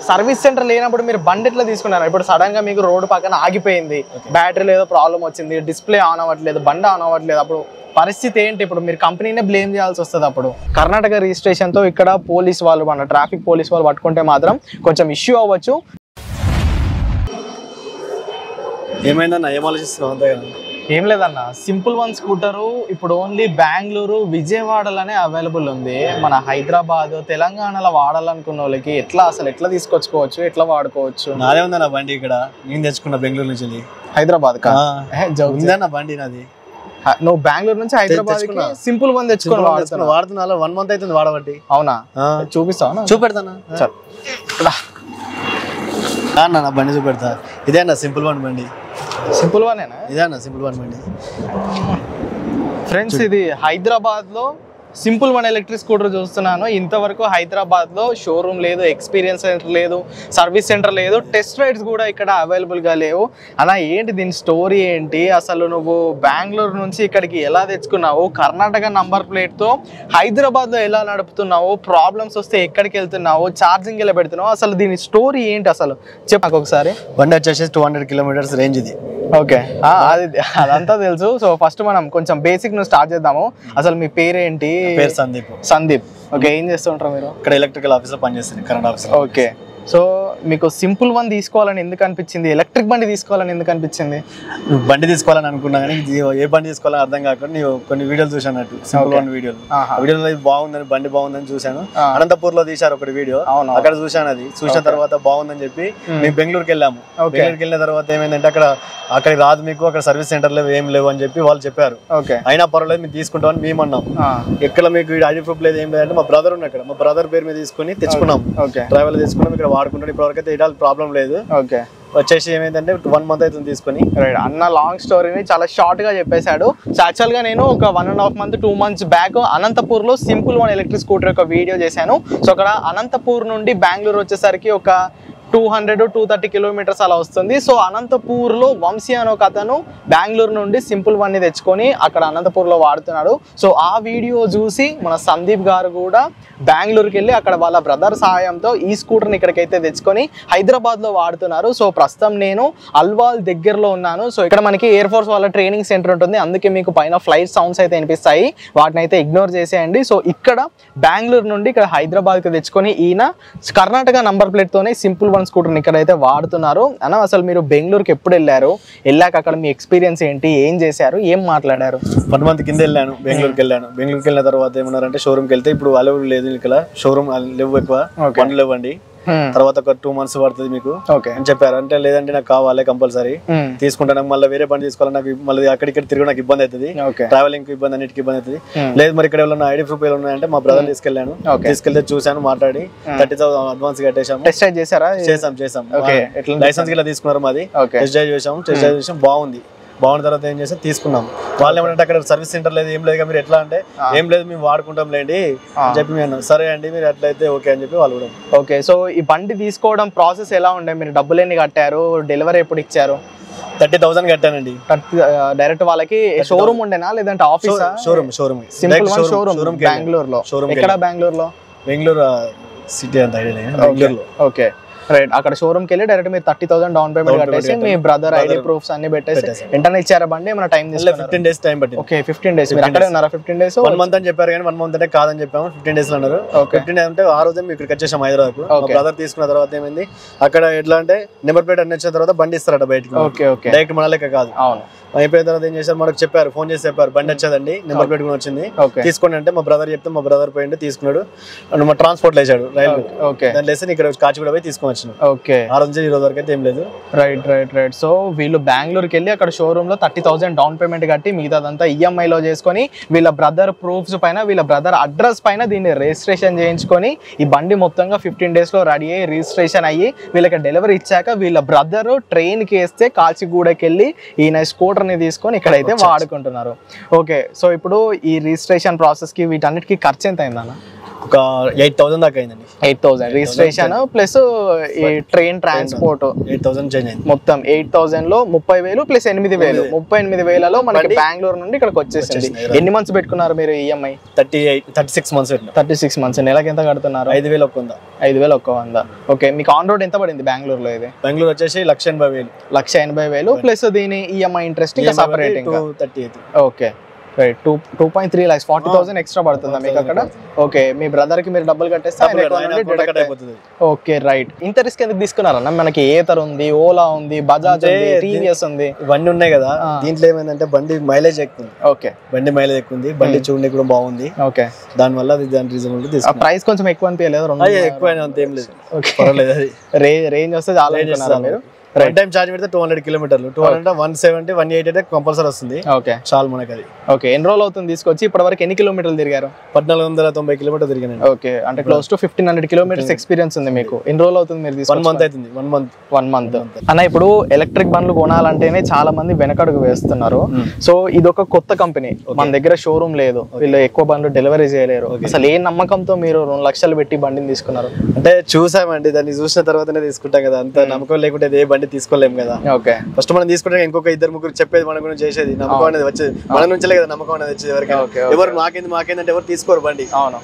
Service centre లేనప్పుడు మీరు బండి ఎట్లా తీసుకున్నారు? ఇప్పుడు సడన్ గా మీకు రోడ్డు పక్కన ఆగిపోయింది, బ్యాటరీ ఏదో ప్రాబ్లం వచ్చింది, డిస్ప్లే ఆన్ అవ్వట్లేదు, బండి ఆన్ అవ్వట్లేదు, అప్పుడు పరిస్థితి ఏంటి? ఇప్పుడు మీరు కంపెనీనే బ్లేమ్ చేయాల్సి వస్తుంది. అప్పుడు కర్ణాటక రిజిస్ట్రేషన్ తో ఇక్కడ పోలీస్ వాళ్ళు, మన ట్రాఫిక్ పోలీస్ వాళ్ళు పట్టుకుంటే మాత్రం కొంచెం ఇష్యూ అవ్వచ్చు. ఏమైందన్నా, ఏం ఆలోచిస్తున్నావు? అంతేగా ఏం లేదన్న, సింపుల్ వన్ స్కూటరు ఇప్పుడు ఓన్లీ బెంగళూరు, విజయవాడలోనే అవైలబుల్ ఉంది. మన హైదరాబాద్, తెలంగాణలో వాడాలనుకున్న వాళ్ళకి అసలు ఎట్లా తీసుకొచ్చుకోవచ్చు, ఎట్లా వాడుకోవచ్చు? నాదే ఉందన్న బండి, ఇక్కడ నేను తెచ్చుకున్నా బెంగళూరు నుంచి. హైదరాబాద్ ఉందన్న బండి నాది. నువ్వు బెంగళూరు నుంచి హైదరాబాద్ సింపుల్ వన్ తెచ్చుకొని వాడుతున్నా. 1 month అవుతుంది వాడబట్టి. అవునా? చూపిస్తావా? చూపెడతానా? నా బండి చూపెడతా. ఇదే అన్న సింపుల్ వన్ బండి. సింపుల్ వనేనా? ఇదే అన్న సింపుల్ వన్ బండి. ఫ్రెండ్స్, ఇది హైదరాబాద్ లో సింపుల్ వన్ ఎలక్ట్రిక్ స్కూటర్ చూస్తున్నాను. ఇంతవరకు హైదరాబాద్ లో షోరూమ్ లేదు, ఎక్స్పీరియన్స్ సెంటర్ లేదు, సర్వీస్ సెంటర్ లేదు, టెస్ట్ రైడ్స్ కూడా ఇక్కడ అవైలబుల్ గా లేవు. అలా ఏంటి దీని స్టోరీ ఏంటి? అసలు నువ్వు బెంగళూరు నుంచి ఇక్కడికి ఎలా తెచ్చుకున్నావు? కర్ణాటక నంబర్ ప్లేట్ తో హైదరాబాద్ లో ఎలా నడుపుతున్నావు? ప్రాబ్లమ్స్ వస్తే ఎక్కడికి వెళ్తున్నావు? ఛార్జింగ్ ఎలా పెడుతున్నావు? అసలు దీని స్టోరీ ఏంటి అసలు చెప్పు ఒకసారి. బండి వచ్చేసి 200 kilometers రేంజ్ ఇది. ఓకే, అదంతా తెలుసు. సో ఫస్ట్ మనం కొంచెం బేసిక్ ను స్టార్ట్ చేద్దాము. అసలు మీ పేరేంటి? పేరు సందీప్. సందీప్. ఓకే, ఏం చేస్తుంటారు మీరు? ఇక్కడ ఎలక్ట్రికల్ ఆఫీస్ లో పనిచేస్తుంది, కరెంట్ ఆఫీస్. ఓకే, సో మీకు సింపుల్ వన్ తీసుకోవాలని ఎందుకు అనిపించింది? ఎలక్ట్రిక్ బండి తీసుకోవాలని ఎందుకు అనిపించింది? బండి తీసుకోవాలని అనుకున్నా కానీ ఏ బండి తీసుకోవాలని అర్థం కాకుండా నేను కొన్ని వీడియోలు చూసాను, సింపుల్ వన్ వీడియోలో. బాగుందని, బండి బాగుందని చూశాను. అనంతపూర్ లో తీశారు ఒకటి వీడియో, అక్కడ చూశాను. అది చూసిన తర్వాత బాగుందని చెప్పి మేము బెంగళూరుకి వెళ్ళాము. బెంగళూరుకి వెళ్ళిన తర్వాత ఏమైందంటే అక్కడికి రాదు మీకు, అక్కడ సర్వీస్ సెంటర్ లేవు, ఏం లేవు అని చెప్పి వాళ్ళు చెప్పారు. అయినా పర్వాలేదు మేము తీసుకుంటామని మేము అన్నాం. ఎక్కడ మీకు ఐడి ప్రూఫ్ లేదు, ఏం లేదంటే మా బ్రదర్ ఉన్న, మా బ్రదర్ పేరు మీద తీసుకుని తెచ్చుకున్నాం. డ్రైవర్ తీసుకున్నాం, ఇక్కడ వాడుకుంటాడు. ఇప్పటివరకు అయితే ఎలాంటి ప్రాబ్లం లేదు. ఓకే, వచ్చేసి ఏమైందంటే 1 month అవుతుంది తీసుకుని. రైట్ అన్న, లాంగ్ స్టోరీని చాలా షార్ట్ గా చెప్పేశాడు. సో యాక్చువల్ గా నేను ఒక 1.5 month 2 months బ్యాక్ అనంతపూర్ లో సింపుల్ వన్ ఎలక్ట్రిక్ స్కూటర్ ఒక వీడియో చేశాను. సో అక్కడ అనంతపూర్ నుండి బెంగళూరు వచ్చేసరికి ఒక 200-230 kilometers అలా వస్తుంది. సో అనంతపూర్ లో వంశీ అని ఒక అతను బెంగళూరు నుండి సింపుల్ వన్ ని తెచ్చుకొని అక్కడ అనంతపూర్ లో వాడుతున్నాడు. సో ఆ వీడియో చూసి మన సందీప్ గారు కూడా బెంగళూరుకి వెళ్ళి అక్కడ వాళ్ళ బ్రదర్ సహాయంతో ఈ స్కూటర్ ని ఇక్కడికైతే తెచ్చుకొని హైదరాబాద్ లో వాడుతున్నారు. సో ప్రస్తుతం నేను అల్వాల్ దగ్గరలో ఉన్నాను. సో ఇక్కడ మనకి ఎయిర్ ఫోర్స్ వాళ్ళ ట్రైనింగ్ సెంటర్ ఉంటుంది, అందుకే మీకు పైన ఫ్లైట్ సౌండ్స్ అయితే వినిపిస్తాయి, వాటిని అయితే ఇగ్నోర్ చేసేయండి. సో ఇక్కడ బెంగళూరు నుండి ఇక్కడ హైదరాబాద్ కి తెచ్చుకొని ఈయన కర్ణాటక నంబర్ ప్లేట్ తోనే సింపుల్ వన్ స్కూటర్ ఇక్కడైతే వాడుతున్నారు. అన్న, అసలు మీరు బెంగళూరుకి ఎప్పుడు వెళ్ళారు? వెళ్ళాక అక్కడ మీ ఎక్స్పీరియన్స్ ఏంటి? ఏం చేశారు? ఏం మాట్లాడారు? 1 month కింద వెళ్ళాను, బెంగళూరుకి వెళ్ళాను. బెంగళూరుకి వెళ్ళిన తర్వాత ఏమన్నారంటే షోరూమ్కి వెళ్తే ఇప్పుడు అలవ్ లేదు, ఇక్కడ షోరూమ్ లేవు, ఎక్కువ బండ్లు లేవండి, తర్వాత ఒక 2 months పడుతుంది మీకు అని చెప్పారు. అంటే లేదంటే నాకు కావాలి కంపల్సరీ తీసుకుంటాను, మళ్ళీ వేరే బండి తీసుకోవాలి, నాకు మళ్ళీ అక్కడిక్కడ తిరిగి నాకు ఇబ్బంది అవుతుంది, ట్రావెలింగ్ ఇబ్బంది, అన్నిటికి ఇబ్బంది అవుతుంది. లేదు మరి ఇక్కడ ఏమైనా ఐడి ప్రూఫ్ ఉన్నాయంటే మా బ్రదర్ తీసుకెళ్ళాను, తీసుకెళ్తే చూసాను, మాట్లాడి 30,000 అడ్వాన్స్ కట్టేసాము. టెస్ట్ డ్రైవ్ చేశారా? చేసాం. లైసెన్స్ గిలా తీసుకున్నారు మాది, టెస్ట్ డ్రైవ్ చేసాం, బాగుంది. బాగున్న తర్వాత ఏం చేస్తే తీసుకున్నాం. వాళ్ళు ఏమంటే అక్కడ సర్వీస్ సెంటర్ లేదు, ఏం లేదు, మీరు ఎట్లా అంటే ఏం లేదు మేము వాడుకుంటాం లేండి అని చెప్పి మేము సరే అండి మీరు ఎట్లయితే ఓకే అని చెప్పి వాళ్ళు కూడా. ఓకే, సో ఈ బండి తీసుకోవడం ప్రాసెస్ ఎలా ఉండే? మీరు డబ్బులు ఎన్ని కట్టారు? డెలివరీ ఎప్పుడు ఇచ్చారు? 30,000 కట్టానండి. డైరెక్ట్ వాళ్ళకి షోరూమ్ ఉండేనా లేదంటే office? Showroom simple one showroom బెంగళూరులో. ఎక్కడ బెంగళూరులో? బెంగళూరు సిటీ అంత ఐడియా లేదు, బెంగళూరులో. Okay, right. అక్కడ షోరూమ్ కి వెళ్ళి డైరెక్ట్ మీరు 30,000 డౌన్ పేమెంట్ కట్టేసి మీ బ్రదర్ ఐడి ప్రూఫ్స్ అన్ని పెట్టేసి వెంటనే ఇచ్చారా బండి? ఏమైనా టైం తీసుకున్నారా? 15 days టైం పట్టింది. Okay, 15 days. మీరు అక్కడే ఉన్నారా 15 days? 1 month అని చెప్పారు కానీ 1 month అంటే కాదని చెప్పాము, 15 days అన్నారు. 15 days అంటే ఆ రోజే మేము ఇక్కడికి వచ్చేసాం హైదరాబాద్. బ్రదర్ తీసుకున్న తర్వాత ఏమైంది, అక్కడ ఎట్లా అంటే నెంబర్ ప్లేట్ అన్ని వచ్చిన తర్వాత బండి ఇస్తారట బయటకి. డైరెక్ట్ మన లెక్క కాదు. అవును, అయిపోయిన తర్వాత ఏం చేశారు, మనకు చెప్పారు, ఫోన్ చేసి చెప్పారు బండి వచ్చేదండి, నెంబర్ ప్లేట్ కూడా వచ్చింది, తీసుకోండి అంటే మా బ్రదర్ చెప్తే మా బ్రదర్ పోయింది తీసుకున్నాడు. మా ట్రాన్స్పోర్ట్ లేచాడు రైల్వే, దాని లేసి ఇక్కడ కాచిగూడ పోయి తీసుకొని వచ్చినాం. ఓకే, ఆ రోజు ఈ రోజు వరకు అయితే ఏం లేదు. రైట్. సో వీళ్ళు బెంగళూరుకి వెళ్ళి అక్కడ షోరూమ్ లో 30,000 డౌన్ పేమెంట్ కట్టి మిగతాదంతా ఈఎంఐ లో చేసుకొని వీళ్ళ బ్రదర్ ప్రూఫ్స్ పైన, వీళ్ళ బ్రదర్ అడ్రస్ పైన దీన్ని రిజిస్ట్రేషన్ చేయించుకొని ఈ బండి మొత్తంగా 15 days లో రెడీ అయ్యి రిజిస్ట్రేషన్ అయ్యి వీళ్ళకి డెలివరీ ఇచ్చాక వీళ్ళ బ్రదర్ ట్రైన్ కి వేస్తే కాచిగూడకి వెళ్ళి ఈయన స్కూటర్ తీసుకొని ఇక్కడైతే వాడుకుంటున్నారు. ఓకే, సో ఇప్పుడు ఈ రిజిస్ట్రేషన్ ప్రాసెస్ కి వీటన్నిటికీ ఖర్చు ఎంత అయిందన్న? ఒక 8,000 దాకా అయిందండి. 8,000 రిజిస్ట్రేషన్ ప్లస్ ఈ ట్రైన్ ట్రాన్స్పోర్ట్ 8,000 చేంజ్ అయింది. మొత్తం 8,000 లో 30,000 ప్లస్ 8,000. 38,000లో మనకి బెంగళూరు నుండి ఇక్కడికి వచ్చేసింది. ఎన్ని మంత్స్ పెట్టుకున్నారు మీరు ఈఎంఐ? 36 మంత్స్ పెట్టినా. 36 మంత్స్. నెలకి ఎంత కడుతున్నారు? 5,100. 5,100. ఓకే, మీకు ఆన్ రోడ్ ఎంత పడింది బెంగళూరులో? ఇది బెంగళూరు వచ్చేసి 1,80,000. 1,80,000 ప్లస్ దీని ఈఎంఐ ఇంట్రెస్ట్ ఇంకా separate. 238. Okay right. 2.3 lakhs 40,000 extra పడుతుందా మీకు అక్కడ? ఓకే, మీ బ్రదర్ కి మీరు డబ్బులు కట్టేస్తే ఓకే రైట్. ఇంత రిస్క్ ఎందుకు తీసుకున్నారన్న? మనకి ఏతర్ ఉంది, ఓలా ఉంది, బజాజ్ ఉంది, టీవీఎస్ ఉంది, ఇవన్నీ ఉన్నాయి కదా. దీంట్లో ఏమైందంటే బండి మైలేజ్ ఎక్కువ. ఓకే, బండి మైలేజ్ ఎక్కువ ఉంది, బండి చూడడానికి కూడా బాగుంది. ఓకే, దాని వల్ల దాని రీజనబుల్ తీసుకున్నా. ప్రైస్ కొంచెం ఎక్కువ అనిపించలేదు? ఎక్కువ అంతేం లేదు, పర్వాలేదు. అది రేంజ్ వస్తే చాలా అనుకున్నారా మీరు? వన్ టైం చార్జ్ పెడితే 200 కిలోమీటర్లు, 200 170 180 అయితే కంపల్సరీ వస్తుంది. ఓకే, చాలు మనకి అది. ఓకే, ఎన్ని రోజులు అవుతుంది తీసుకొచ్చి? ఇప్పటి వరకు ఎన్ని కిలోమీటర్లు తిరిగారు? 1,490 కిలోమీటర్లు తిరిగాను. ఓకే, అంటే క్లోజ్ టు 1,500 కిలోమీటర్స్ ఎక్స్పీరియన్స్ ఉంది మీకు. ఎన్ని రోజులు అవుతుంది మీరు తీసుకొని? 1 మంత్ అవుతుంది. 1 మంత్. అన్న, ఇప్పుడు ఎలక్ట్రిక్ బండ్లు కొనాలంటేనే చాలా మంది వెనకడుగు వేస్తున్నారు. సో ఇది ఒక కొత్త కంపెనీ, మన దగ్గర షోరూమ్ లేదు, వీళ్ళు ఎక్కువ బండ్లు డెలివరీ చేయలేరు. అసలు ఏ నమ్మకంతో మీరు 2 లక్షలు పెట్టి బండిని తీసుకున్నారు? అంటే చూసామండి, దాన్ని చూసిన తర్వాతనే తీసుకుంటాం కదా. అంత నమ్మకం లేకుంటే ఏ బండి తీసుకోలేము కదా. ఓకే, ఫస్ట్ మనం తీసుకుంటే ఇంకొక 2-3 చెప్పేది మన గురించి చేసేది, నమ్మకం అనేది వచ్చేది మన నుంచే కదా. నమ్మకం అనేది వచ్చేది ఎవరికైనా. ఎవరు మాకేందంటే ఎవరు తీసుకోరు బండి. అవును,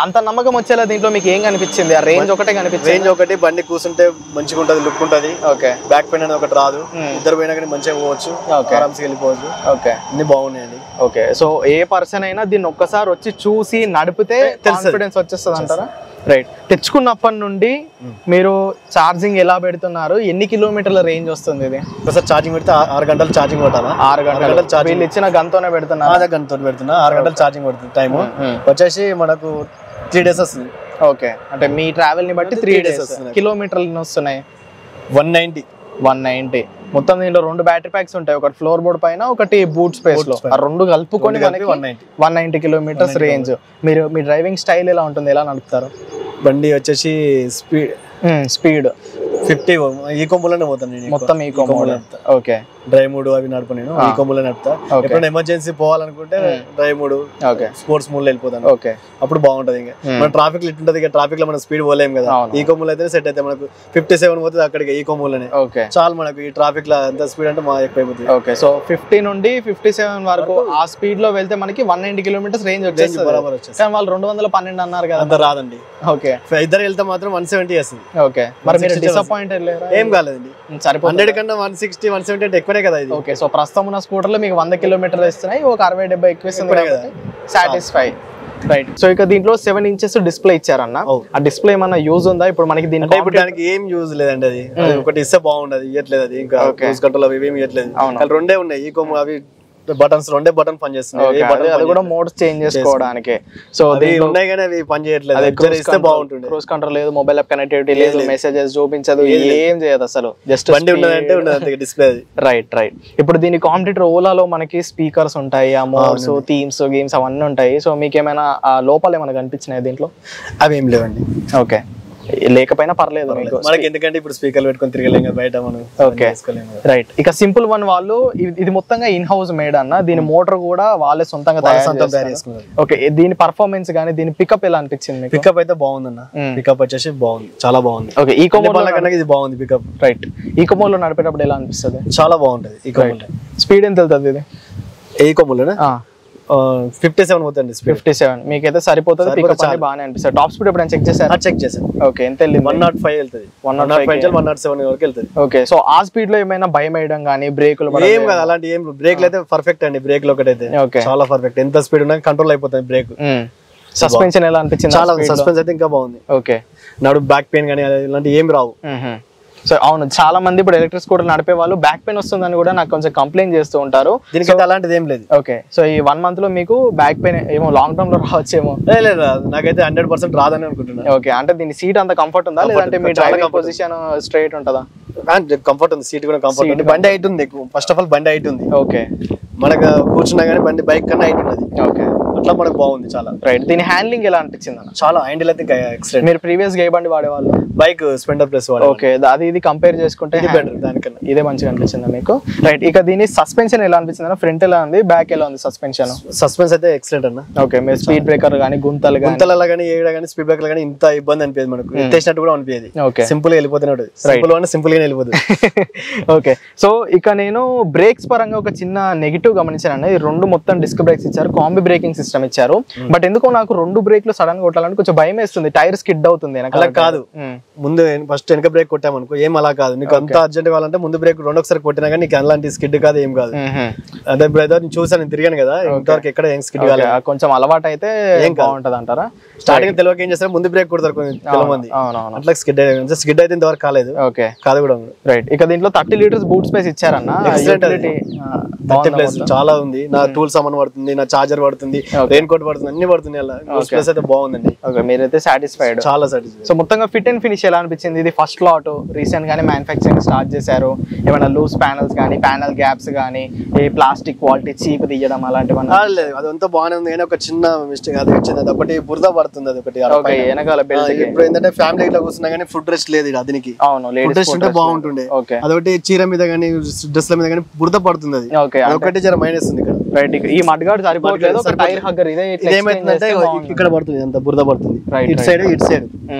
అంత నమ్మకం వచ్చేలా దీంట్లో మీకు ఏం కనిపించింది? ఆ రేంజ్ ఒకటే కనిపించింది. రేంజ్ ఒకటి, బండి కూర్చుంటే మంచిగా ఉంటది, లుక్ ఉంటది. ఓకే, బ్యాక్ పెయిన్ అనేది ఒకటి రాదు. ఇద్దరు పోయినా కానీ మంచిగా పోవచ్చు, ఆరామ్స్కి వెళ్ళిపోవచ్చు. ఓకే, అన్ని బాగున్నాయండి. ఓకే, సో ఏ పర్సన్ అయినా దీన్ని ఒక్కసారి వచ్చి చూసి నడిపితే కాన్ఫిడెన్స్ వచ్చేస్తుంది అంటారా? రైట్. తెచ్చుకున్నప్పటి నుండి మీరు ఛార్జింగ్ ఎలా పెడుతున్నారు? ఎన్ని కిలోమీటర్ల రేంజ్ వస్తుంది ఇది? ఒకసారి ఛార్జింగ్ పెడితే 6 గంటలు ఛార్జింగ్ పెట్టాలా? 6 గంటలు వీళ్ళు ఇచ్చిన గంతోనే పెడుతున్నా? గంటతో పెడుతున్నా. 6 గంటలు ఛార్జింగ్ పడుతుంది. టైం వచ్చేసి మనకు 3 days వస్తుంది. ఓకే, అంటే మీ ట్రావెల్ ని బట్టి 3 days వస్తుంది. కిలోమీటర్లు ఎన్ని వస్తున్నాయి? 190. మొత్తం దీంట్లో 2 బ్యాటరీ ప్యాక్స్ ఉంటాయి, ఒకటి ఫ్లోర్ బోర్డ్ పైన, ఒకటి బూట్ స్పేస్ లో. ఆ 2 కలుపుకొని మనకి 190 కిలోమీటర్స్ రేంజ్. మీరు మీ డ్రైవింగ్ స్టైల్ ఎలా ఉంటుంది? ఎలా నడుపుతారు? బండి వచ్చేసి స్పీడ్ 50 ఈకో మూలనే పోతాను నేను. మొత్తం ఈకో మూల. ఓకే, డ్రైవ్ మూడ్ అవి నడుపు. నేను ఈకో మూల నడుపుతా. ఎప్పుడైనా ఎమర్జెన్సీ పోవాలనుకుంటే డ్రైవ్ మూడ్, స్పోర్ట్స్ మూడ్ వెళ్ళిపోతాను. ఓకే, అప్పుడు బాగుంటది. ఇంకా మన ట్రాఫిక్ ఇట్ ఉంటది, ట్రాఫిక్ లో మనం స్పీడ్ పోలేము కదా. ఈకో మూల అయితే సెట్ అయితే మనకు 57 పోతుంది అక్కడికి ఈకో మూలనే. ఓకే, చాలు మనకు ఈ ట్రాఫిక్ లో ఎంత స్పీడ్ అంటే మా ఎక్కువ అయిపోతుంది. ఓకే, సో 50 నుండి 57 వరకు ఆ స్పీడ్ లో వెళ్తే మనకి 190 కిలోమీటర్స్ రేంజ్ వచ్చేస్తుంది. బరాబర్ వచ్చేసి. కానీ వాళ్ళు 212 అన్నారు కదా. అంత రాదండి. ఓకే, ఇద్దరు వెళ్తే మాత్రం 170 వస్తుంది. ఓకే, మరి మీరు డిసప్పాయింట్ అయ్యారా? ఏం కాలేదండి, సరిపోతుంది. 100 కన్నా 160 170 అంటే ఎక్కువనే కదా ఇది. ఓకే, సో ప్రస్తుతం ఉన్న స్కూటర్లు మీకు 100 కిలోమీటర్లు ఇస్తున్నాయి, ఒక 60-70 ఎక్కువ ఇస్తుంది కదా. సాటిస్ఫై. రైట్. సో ఇక దీంట్లో 7 inches డిస్ప్లే ఇచ్చారన్న. ఆ డిస్ప్లే ఏమన్నా యూజ్ ఉందా ఇప్పుడు మనకి? దీనికి ఇప్పుడు దానికి ఏం యూజ్ లేదండి. అది ఒకటి ఇస్తే బాగుండదు, ఇవ్వట్లేదు. అది ఇంకా క్రూజ్ కంట్రోల్ అవి ఏమి ఇవ్వట్లేదు. రెండే ఉన్నాయి, ఈకో అవి బటన్స్, 2 బటన్ పని చేస్తున్నాయి. అది కూడా మోడ్స్ చేంజ్ చేసుకోవడానికి. సో ఉన్నాయి కానీ అవి పని చేయట్లేదు. ఇస్తే బాగుంటుంది. క్రూజ్ కంట్రోల్ లేదు, మొబైల్ యాప్ కనెక్టివిటీ లేదు, మెసేజెస్ చూపించదు, ఏం చేయదు అసలు. జస్ట్ బండి ఉన్నదంటే ఉన్నది డిస్ప్లే. రైట్. ఇప్పుడు దీని కాంపిటీటర్ ఓలాలో మనకి స్పీకర్స్ ఉంటాయి, ఆ మోడ్స్, థీమ్స్, గేమ్స్ అవన్నీ ఉంటాయి. సో మీకు ఏమైనా లోపాలు ఏమైనా కనిపించినాయి దీంట్లో? అవి ఏం లేవండి. ఓకే, లేకపోయినా పర్లేదు మనకి, ఎందుకంటే ఇప్పుడు స్పీకర్లు పెట్టుకొని తిరగలేం కదా బయట మనం. Okay, right. ఇక సింపుల్ వన్ వాళ్ళు ఇది మొత్తంగా ఇన్ హౌస్ మేడ్ అన్న. దీని మోటార్ కూడా వాళ్ళే సొంతంగా తయారు చేసుకున్నారు. ఓకే, దీని పర్ఫార్మెన్స్ గానీ దీని పికప్ ఎలా అనిపించింది? పికప్ అయితే బాగుందన్న. పికప్ వచ్చేసి బాగుంది, చాలా బాగుంది. ఓకే, ఈకోమోలో కన్నా ఇది బాగుంది పికప్. రైట్. ఈకోమోలో నడిపేటప్పుడు ఎలా అనిపిస్తుంది? చాలా బాగుంటది. ఈకోమోలో స్పీడ్ ఎంత వెళ్తుంది ఇది? ఈకోమోలోనే 57 పోతుంది. 57 మీకైతే సరిపోతుంది. పికప్ అనేది బాగానే అనిపిస్తుంది. టాప్ స్పీడ్ ఎప్పుడైనా చెక్ చేశారా? చెక్ చేశాను. ఓకే, ఎంత వెళ్ళింది? 105 వెళ్తుంది. 107 వరకు వెళ్తుంది. ఓకే, సో ఆ స్పీడ్ లో ఏమైనా భయం వేయడం కానీ, బ్రేకులు ఏం కాదు, అలాంటి ఏం. బ్రేక్లు అయితే పర్ఫెక్ట్ అండి. బ్రేక్లు ఒకటైతే చాలా పర్ఫెక్ట్. ఎంత స్పీడ్ ఉన్నా కంట్రోల్ అయిపోతుంది బ్రేక్. సస్పెన్షన్ ఎలా అనిపించింది? చాలా సస్పెన్స్ అయితే ఇంకా బాగుంది. ఓకే, నడు బ్యాక్ పెయిన్ కానీ ఇలాంటి ఏం రావు. సో అవును, చాలా మంది ఇప్పుడు ఎలక్ట్రిక్ స్కూటర్ నడిపే వాళ్ళు బ్యాక్ పెయిన్ వస్తుందని కూడా నాకు కొంచెం కంప్లైంట్ చేస్తూ ఉంటారు. దీనికి అలాంటిది ఏం లేదు. ఓకే, సో ఈ 1 month లో మీకు బ్యాక్ పెయిన్ ఏమో లాంగ్ టర్మ్ లో రావచ్చేమో? లేదు, నాకైతే 100% రాదని అనుకుంటున్నాను. ఓకే, అంటే దీని సీట్ అంత కంఫర్ట్ ఉందా, లేదంటే మీ డ్రైవింగ్ పొజిషన్ స్ట్రైట్ ఉంటుందా? కంఫర్ట్ ఉంది, సీట్ కూడా కంఫర్ట్ ఉంది. బండి హైట్ ఉంది. ఫస్ట్ ఆఫ్ ఆల్ బండి హైట్ ఉంది. ఓకే, మనకు కూర్చున్నా కానీ బండి బైక్ కన్నా హైట్ ఉన్నది. ఓకే, అట్లా మనకు బాగుంది చాలా. రైట్. దీని హ్యాండ్లింగ్ ఎలా అనిపించింది అన్న? చాలా హ్యాండిల్ అయితే ఎక్సలెంట్. మీరు ప్రీవియస్ గా ఏ బండి వాడేవాళ్ళు? బైక్ స్ప్లెండర్ ప్లస్ వాడే. ఓకే, అది ఇది కంపేర్ చేసుకుంటే బెటర్ దానికన్నా ఇదే మంచిగా అనిపించిందా మీకు? రైట్. ఇక దీని సస్పెన్షన్ ఎలా అనిపించింది అన్న? ఫ్రంట్ ఎలా ఉంది, బ్యాక్ ఎలా ఉంది సస్పెన్షన్? సస్పెన్స్ అయితే ఎక్సలెంట్ అన్న. ఓకే, మీరు స్పీడ్ బ్రేకర్ కానీ గుంతలు కానీ ఏడ కానీ స్పీడ్ బ్రేకర్ కానీ ఇంత ఇబ్బంది అనిపించదు మనకు, ఎత్తేసినట్టు కూడా అనిపించేది. ఓకే, సింపుల్ గా వెళ్ళిపోతున్నాడు. సింపుల్ అంటే సింపుల్ గా వెళ్ళిపోతుంది. ఓకే, సో ఇక నేను బ్రేక్స్ పరంగా ఒక చిన్న నెగిటివ్ గమనించాను. ఈ రెండు మొత్తం డిస్క్ బ్రేక్స్ ఇచ్చారు, కాంబి బ్రేకింగ్ సిస్టమ్ ఇచ్చారు. బట్ ఎందుకో నాకు రెండు బ్రేక్లు సడన్ గా కొట్టాలంటే కొంచెం భయం వేస్తుంది, టైర్ స్కిడ్ అవుతుంది. అలా కాదు, ముందు ఫస్ట్ వెనక బ్రేక్ కొట్టామనుకో ఏం అలా కాదు. నీకు అంత అర్జెంట్ కావాలంటే ముందు బ్రేక్ రెండోసారి కొట్టినా కానీ నీకు అలాంటి స్కిడ్ కాదు, ఏం కాదు. అదే బ్రదర్ నేను చూసాను, నేను తిరిగాను కదా, ఇంతవరకు ఎక్కడ ఏం స్కిడ్ కాలేదు. కొంచెం అలవాటు అయితే ఏం బాగుంటది అంటారా? స్టార్టింగ్ తెలియక ఏం చేస్తారు, ముందు బ్రేక్ కొడతారు చాలా మంది, అట్లా స్కిడ్ అయితే ఇంతవరకు కాలేదు. ఓకే, కాదు కూడా. రైట్. ఇక దీంట్లో 30 లీటర్స్ బూట్ స్పేస్ ఇచ్చారన్న. 30+ చాలా ఉంది. నా టూల్ సామాన్ పడుతుంది, నా చార్జర్ పడుతుంది, రెయిన్ కోట్ పడుతుంది, అన్ని పడుతుంది. అలా స్పేస్ అయితే బాగుందండి. ఓకే, మీరైతే సాటిస్ఫైడ్? చాలా సాటిస్ఫైడ్. సో మొత్తంగా ఫిట్ అండ్ ఫినిష్ ఎలా అనిపించింది? ఇది ఫస్ట్ లాట్, రీసెంట్ గానే మ్యానుఫ్యాక్చరింగ్ స్టార్ట్ చేశారు. ఏమైనా లూజ్ ప్యానల్స్ కానీ ప్యానల్ గ్యాప్స్ కానీ ఏ ప్లాస్టిక్ క్వాలిటీ చీప్ తీయడం అలాంటివన్నీ లేదు, అదంతా బాగానే ఉంది. ఒక చిన్న మిస్టేక్ అది వచ్చింది, అది ఒకటి బురద పడుతుంది, అది ఒకటి వెనకాల బెల్ట్. ఇప్పుడు ఏంటంటే ఫ్యామిలీ ఇట్లా కూర్చున్నా కానీ ఫుడ్ రెస్ట్ లేదు అదినికి. అవును, ఫుడ్ రెస్ట్ ఉంటే బాగుంటుండే. అదొకటి చీర మీద కానీ డ్రెస్ల మీద కానీ బురద పడుతుంది, అది ఒకటి జర మైనస్ ఉంది ఇక్కడ. రైట్. ఈ మడ్ గార్డ్ సరిపోవట్లేదు, ఒక టైర్ హగ్గర్ ఇదే ఏమైతుందంటే ఇక్కడ పడుతుంది, అంత బురద పడుతుంది ఇటు సైడ్ ఇటు సైడ్.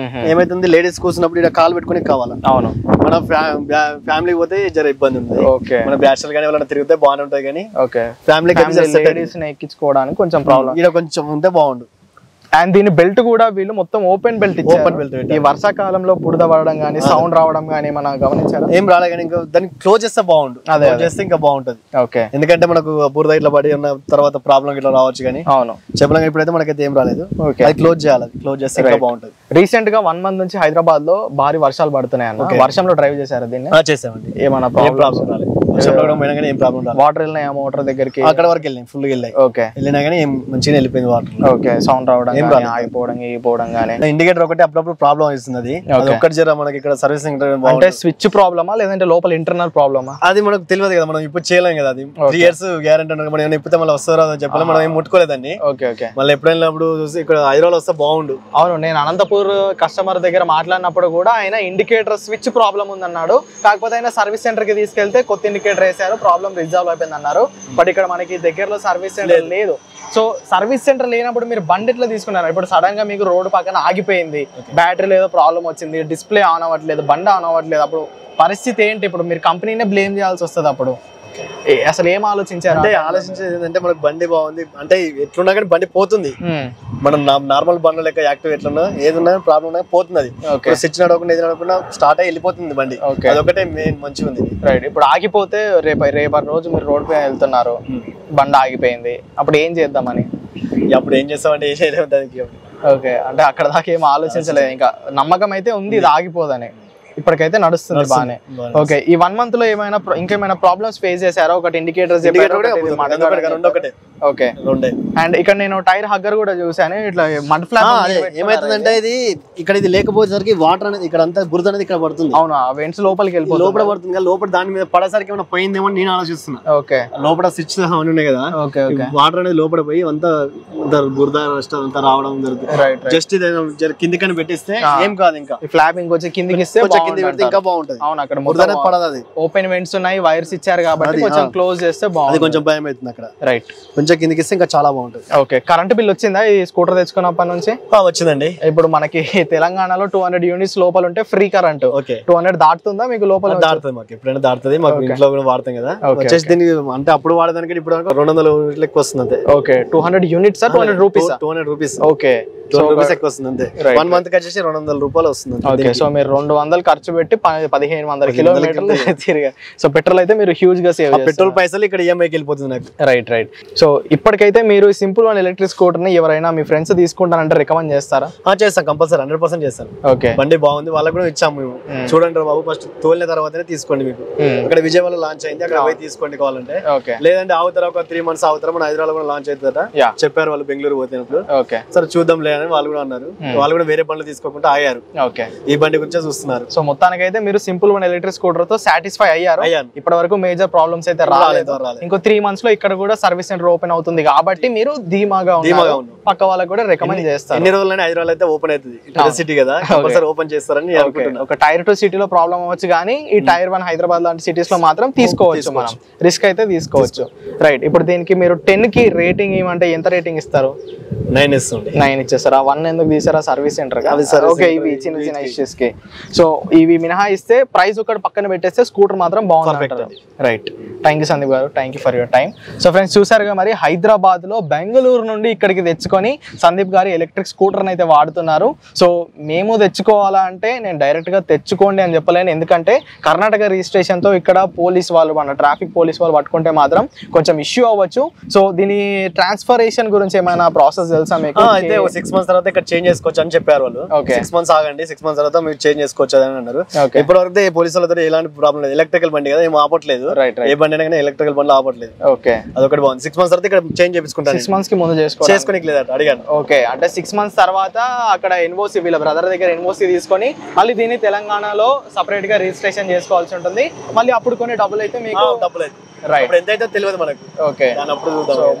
ఏమైతుంది, లేడీస్ కూర్చున్నప్పుడు ఇక్కడ కాలు పెట్టుకుని కావాలి. అవును, మన ఫ్యామిలీ పోతే జర ఇబ్బంది ఉంది. మన బ్యాచులర్ గానీ వాళ్ళని తిరిగితే బాగానే ఉంటాయి కానీ ఫ్యామిలీ లేడీస్ ఎక్కించుకోవడానికి కొంచెం ప్రాబ్లం, ఇక్కడ కొంచెం ఉంటే బాగుండు. అండ్ దీని బెల్ట్ కూడా వీళ్ళు మొత్తం ఓపెన్ బెల్ట్ ఇచ్చారు. ఈ వర్షాకాలంలో బురద పడడం కానీ సౌండ్ రావడం కానీ మనం గమనించారా? ఏం రాలే కానీ ఇంకా దాన్ని క్లోజ్ చేస్తే బాగుండు. అదే చేస్తే ఇంకా బాగుంటది. ఓకే, ఎందుకంటే మనకు బురద ఇట్లా పడి ఉన్న తర్వాత ప్రాబ్లం ఇట్లా రావచ్చు కానీ. అవును, చెప్పలేక ఇప్పుడైతే మనకైతే ఏం రాలేదు. అది క్లోజ్ చేయాలి, క్లోజ్ చేస్తే ఇంకా బాగుంటది. రీసెంట్ గా 1 month నుంచి హైదరాబాద్ లో భారీ వర్షాలు పడుతున్నాయి అన్న. వర్షంలో డ్రైవ్ చేశారు దీన్ని? చేసామండి. ఏమన్నా ప్రాబ్లం రాలేదు, ఏం ప్రాబ్లం రాలేదు. వాటర్ వెళ్ళినాయా మోటార్ దగ్గరికి? అక్కడ వరకు వెళ్ళినాయి, ఫుల్ వెళ్ళాయి. ఓకే, వెళ్ళినా కానీ మంచిగా వెళ్ళిపోయింది వాటర్. ఓకే, సౌండ్ రావడం ఆగిపోవడం ఈగిపోవడం కానీ. ఇండికేటర్ ఒకటి అప్పుడప్పుడు ప్రాబ్లం వస్తుంది, అది ఒక్కటి జర మనకి ఇక్కడ సర్వీసింగ్ అంటే స్విచ్ ప్రాబ్లమా లేదంటే లోపల ఇంటర్నల్ ప్రాబ్లమా? అది మనకు తెలియదు కదా, మనం ఇప్పుడు చేయలేం కదా. అది 3 years గ్యారెంటీ ఉంటుంది. మనం ఇప్పితే మళ్ళీ వస్తారో అని చెప్పాలి, మనం ఏం ముట్టుకోలేదండి. ఓకే ఓకే, మళ్ళీ ఎప్పుడైనప్పుడు చూసి ఇక్కడ హైదరాబాద్ వస్తే బాగుండు. అవును, నేను అనంతపూర్ కస్టమర్ దగ్గర మాట్లాడినప్పుడు కూడా ఆయన ఇండికేటర్ స్విచ్ ప్రాబ్లం ఉందన్నాడు. కాకపోతే ఆయన సర్వీస్ సెంటర్ కి తీసుకెళ్తే కొత్త ఇండికేటర్ వేసారు, ప్రాబ్లం రిజాల్వ్ అయిపోయింది అన్నారు. బట్ ఇక్కడ మనకి దగ్గరలో సర్వీస్ సెంటర్ లేదు. సో సర్వీస్ సెంటర్ లేనప్పుడు మీరు బండి ఎట్లా తీసుకున్నారు? ఇప్పుడు సడన్ గా మీకు రోడ్డు పక్కన ఆగిపోయింది, బ్యాటరీలో ఏదో ప్రాబ్లం వచ్చింది, డిస్ప్లే ఆన్ అవ్వట్లేదు, బండి ఆన్ అవ్వట్లేదు, అప్పుడు పరిస్థితి ఏంటి? ఇప్పుడు మీరు కంపెనీనే బ్లేమ్ చేయాల్సి వస్తుంది. అప్పుడు అసలు ఏం ఆలోచించారు? అంటే ఆలోచించేది ఏంటంటే మనకు బండి బాగుంది అంటే ఎట్లున్నా కానీ బండి పోతుంది. మనం నార్మల్ బండ్ల లెక్క యాక్టివ్ ఎట్లున్నా ఏదున్నా ప్రాబ్లం ఉన్నా పోతుంది. అది స్విచ్ నడవకుండా ఏది నడవకుండా స్టార్ట్ అయ్యి వెళ్ళిపోతుంది బండి. అదొకటే మెయిన్ మంచిగా ఉంది. రైట్. ఇప్పుడు ఆగిపోతే రేపటి రోజు మీరు రోడ్ పై వెళ్తున్నారు, బండి ఆగిపోయింది, అప్పుడు ఏం చేద్దామని? అప్పుడు ఏం చేస్తామంటే ఏం చేయలేము దానికి. ఓకే, అంటే అక్కడ దాకా ఏం ఆలోచించలేదు, ఇంకా నమ్మకం అయితే ఉంది ఇది ఆగిపోదని. ఇప్పటికైతే నడుస్తుంది బానే. ఓకే, ఈ 1 month లో ఏమైనా ఇంకేమైనా ప్రాబ్లమ్స్ ఫేస్ చేశారా? ఒకటి ఇండికేటర్స్ ఒకటే. ఓకే, అండ్ ఇక్కడ నేను టైర్ హగ్గర్ కూడా చూసాను, ఇట్లా మడ్ ఫ్లాప్. ఏమైతుందంటే ఇది ఇక్కడ ఇది లేకపోయేసరికి వాటర్ అనేది ఇక్కడ అంతా బురద అనేది ఇక్కడ పడుతుంది. అవును, ఆ వెంట్స్ లోపలికి వెళ్ళిపోతుంది, లోపల పడుతుంది. లోపల దాని మీద పడేసరికి ఏమైనా పోయిందేమో నేను ఆలోచిస్తున్నా. ఓకే, లోపల స్విచ్ అవన్నీ ఉన్నాయి కదా, వాటర్ అనేది లోపల పోయి అంతా బురద అంతా రావడం జరుగుతుంది. జస్ట్ ఇది కిందికని పెట్టిస్తే ఏం కాదు, ఇంకా ఫ్లాపింగ్ వచ్చి కిందికి ఇస్తే ఇంకా బాగుంటుంది. అవును, అక్కడ పడదు, అది ఓపెన్ వెంట్స్ ఉన్నాయి, వైర్స్ ఇచ్చారు కాబట్టి కొంచెం క్లోజ్ చేస్తే బాగుంది. కొంచెం భయం అవుతుంది అక్కడ. రైట్, కొంచెం కిందికి ఇస్తే ఇంకా చాలా బాగుంటుంది. ఓకే, కరెంట్ బిల్ వచ్చిందా ఈ స్కూటర్ తెచ్చుకున్నప్పటి నుంచి? వచ్చిందండి. ఇప్పుడు మనకి తెలంగాణలో 200 units లోపల ఉంటే ఫ్రీ కరెంట్. 200 దాటుతుందా మీకు లోపల? దాటుతుంది, మాకు ఎప్పుడైనా దాటుతుంది. మాకు ఇంట్లో కూడా వాడతాం కదా. వచ్చేసి దీనికి అంటే అప్పుడు వాడదానికి ఇప్పుడు 200 లెక్క వస్తుంది అంతే. Okay, 200 units 200 rupees? 200 rupees. Okay, 200 rupees ఎక్కువ వస్తుంది అంతే. 1 month కి వచ్చేసి 200 రూపాయలు వస్తుంది. ఓకే, సో మీరు 200 ఖర్చు పెట్టి 1500 కిలోమీటర్లు తిరిగారు. సో పెట్రోల్ అయితే మీరు హ్యూజ్ గా సేవ్ చేస్తారు. పెట్రోల్ పైసలు ఇక్కడ ఈఎంఐకి వెళ్ళిపోతుంది నాకు. Right right. సో ఇప్పటికైతే మీరు సింపుల్ వన్ ఎలక్ట్రిక్ స్కూటర్ ని ఎవరైనా మీ ఫ్రెండ్స్ తీసుకుంటారంటే రికమెండ్ చేస్తారా? చేస్తాం, కంపల్సరీ 100% చేస్తాను. ఓకే, బండి బాగుంది, వాళ్ళకి కూడా ఇచ్చాము మేము. చూడండి బాబు, ఫస్ట్ తోలిన తర్వాతనే తీసుకోండి. మీకు ఇక్కడ విజయవాడలో లాంచ్ అయింది, అక్కడ పోయి తీసుకోండి కావాలంటే. లేదంటే అవుతారా ఒక 3 months అవుతారా, మన హైదరాబాద్ కూడా లాంచ్ అవుతారా చెప్పారు వాళ్ళు బెంగళూరు పోతున్నప్పుడు. సరే చూద్దాం లేదని వాళ్ళు కూడా అన్నారు. వాళ్ళు కూడా వేరే బండ్లు తీసుకోకుండా ఆగారు, ఈ బండి గురించి చూస్తున్నారు. సో మొత్తానికైతే మీరు సింపుల్ వన్ ఎలక్ట్రిక్ స్కూటర్ తో సాటిస్ఫై అయ్యారు. ఇప్పటి వరకు మేజర్ ప్రాబ్లమ్స్ అయితే రాలేదు. ఇంకో 3 months లో ఇక్కడ కూడా సర్వీస్ సెంటర్ ఓపెన్ అవుతుంది కాబట్టి మీరు ధీమాగా ఉన్నారు. పక్క వాళ్ళకి కూడా రికమెండ్ చేస్తారు. ఎన్ని రోజులైనా హైదరాబాద్ అయితే ఓపెన్ అవుతుంది సిటీ కదా, ఓపెన్ చేస్తారని అనుకుంటున్నాను. ఒక టైర్ 2 సిటీలో ప్రాబ్లం అవ్వచ్చు కానీ ఈ టైర్ 1 హైదరాబాద్ లాంటి సిటీస్ లో మాత్రం తీసుకోవచ్చు, మనం రిస్క్ అయితే తీసుకోవచ్చు. రైట్, ఇప్పుడు దీనికి మీరు 10 కి రేటింగ్ ఏమంటే ఎంత రేటింగ్ ఇస్తారు? 9 ఇస్తుంది. 9 ఇచ్చేస్తారా? 1 ఎందుకు తీసారా? సర్వీస్ సెంటర్ ఓకే, ఇవి చిన్న చిన్న ఇష్యూస్ కి. సో ఇవి మినహాయిస్తే ప్రైస్ ఒకటి పక్కన పెట్టేస్తే స్కూటర్ మాత్రం బాగుంది. రైట్, థ్యాంక్ యూ సందీప్ గారు, thank you for your time. So friends చూసారుగా, మరి హైదరాబాద్ లో బెంగళూరు నుండి ఇక్కడికి తెచ్చుకొని సందీప్ గారు ఎలక్ట్రిక్ స్కూటర్ అయితే వాడుతున్నారు. సో మేము తెచ్చుకోవాలా అంటే నేను డైరెక్ట్ గా తెచ్చుకోండి అని చెప్పలేను, ఎందుకంటే కర్ణాటక రిజిస్ట్రేషన్ తో ఇక్కడ పోలీస్ వాళ్ళు, మన ట్రాఫిక్ పోలీస్ వాళ్ళు పట్టుకుంటే మాత్రం కొంచెం ఇష్యూ అవ్వచ్చు. సో దీని ట్రాన్స్ఫరేషన్ గురించి ఏమైనా ప్రాసెస్ తెలుసా మీకు? అయితే 6 months తర్వాత ఇక్కడ చేంజ్ చేసుకోవచ్చు అని చెప్పారు వాళ్ళు. 6 months ఆగండి, 6 months తర్వాత మీరు చేంజ్ చేసుకోవచ్చు అని అన్నారు. ఇప్పటి వరకు పోలీసు వాళ్ళతో ఎలాంటి ప్రాబ్లం లేదు. ఎలక్ట్రికల్ బండి కదా, ఏం ఆపట్లేదు. ఏ బండి అయినా ఎలక్ట్రికల్ బండ్లు ఆపట్లేదు. ఓకే, అదొకటి బాగుంది. 6 months తర్వాత ఇక్కడ చేంజ్ చేపించుకుంటారు. 6 months కి ముందు చేసుకోనికి లేదట, అడిగాను. ఓకే, అంటే 6 months తర్వాత అక్కడ ఎన్ఓసి, వీళ్ళ బ్రదర్ దగ్గర ఎన్ఓసి తీసుకొని మళ్ళీ దీన్ని తెలంగాణలో సపరేట్ గా రిజిస్ట్రేషన్ చేసుకోవాల్సి ఉంటుంది. మళ్ళీ అప్పుడు కొన్ని డబ్బులు అయితే మీకు రైట్ ఎంతైతే తెలియదు మనకు. ఓకే,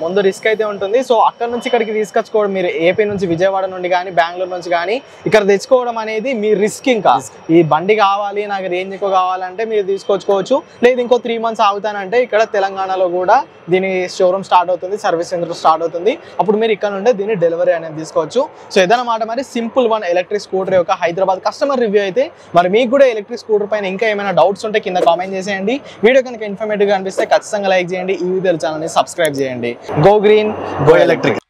ముందు రిస్క్ అయితే ఉంటుంది. సో అక్కడ నుంచి ఇక్కడికి తీసుకొచ్చుకోవడం, మీరు ఏపీ నుంచి, విజయవాడ నుండి కానీ, బెంగళూరు నుంచి కానీ ఇక్కడ తెచ్చుకోవడం అనేది మీ రిస్క్. ఇంకా ఈ బండి కావాలి, నాకు రేంజ్ ఎక్కువ కావాలంటే మీరు తీసుకొచ్చుకోవచ్చు. లేదు ఇంకో 3 months ఆగుతానంటే ఇక్కడ తెలంగాణలో కూడా దీని షోరూమ్ స్టార్ట్ అవుతుంది, సర్వీస్ సెంటర్ స్టార్ట్ అవుతుంది. అప్పుడు మీరు ఇక్కడ నుండే దీన్ని డెలివరీ అనేది తీసుకోవచ్చు. సో ఇదన్నమాట మరి సింపుల్ వన్ ఎలక్ట్రిక్ స్కూటర్ యొక్క హైదరాబాద్ కస్టమర్ రివ్యూ అయితే. మరి మీకు కూడా ఎలక్ట్రిక్ స్కూటర్ పైన ఇంకా ఏమైనా డౌట్స్ ఉంటే కింద కామెంట్ చేసేయండి. వీడియో కనుక ఇన్ఫర్మేటివ్ గా అనిపిస్తే ఖచ్చితంగా లైక్ చేయండి. ఈ వీడియో ఛానల్ ని సబ్స్క్రైబ్ చేయండి. Go green, go electric.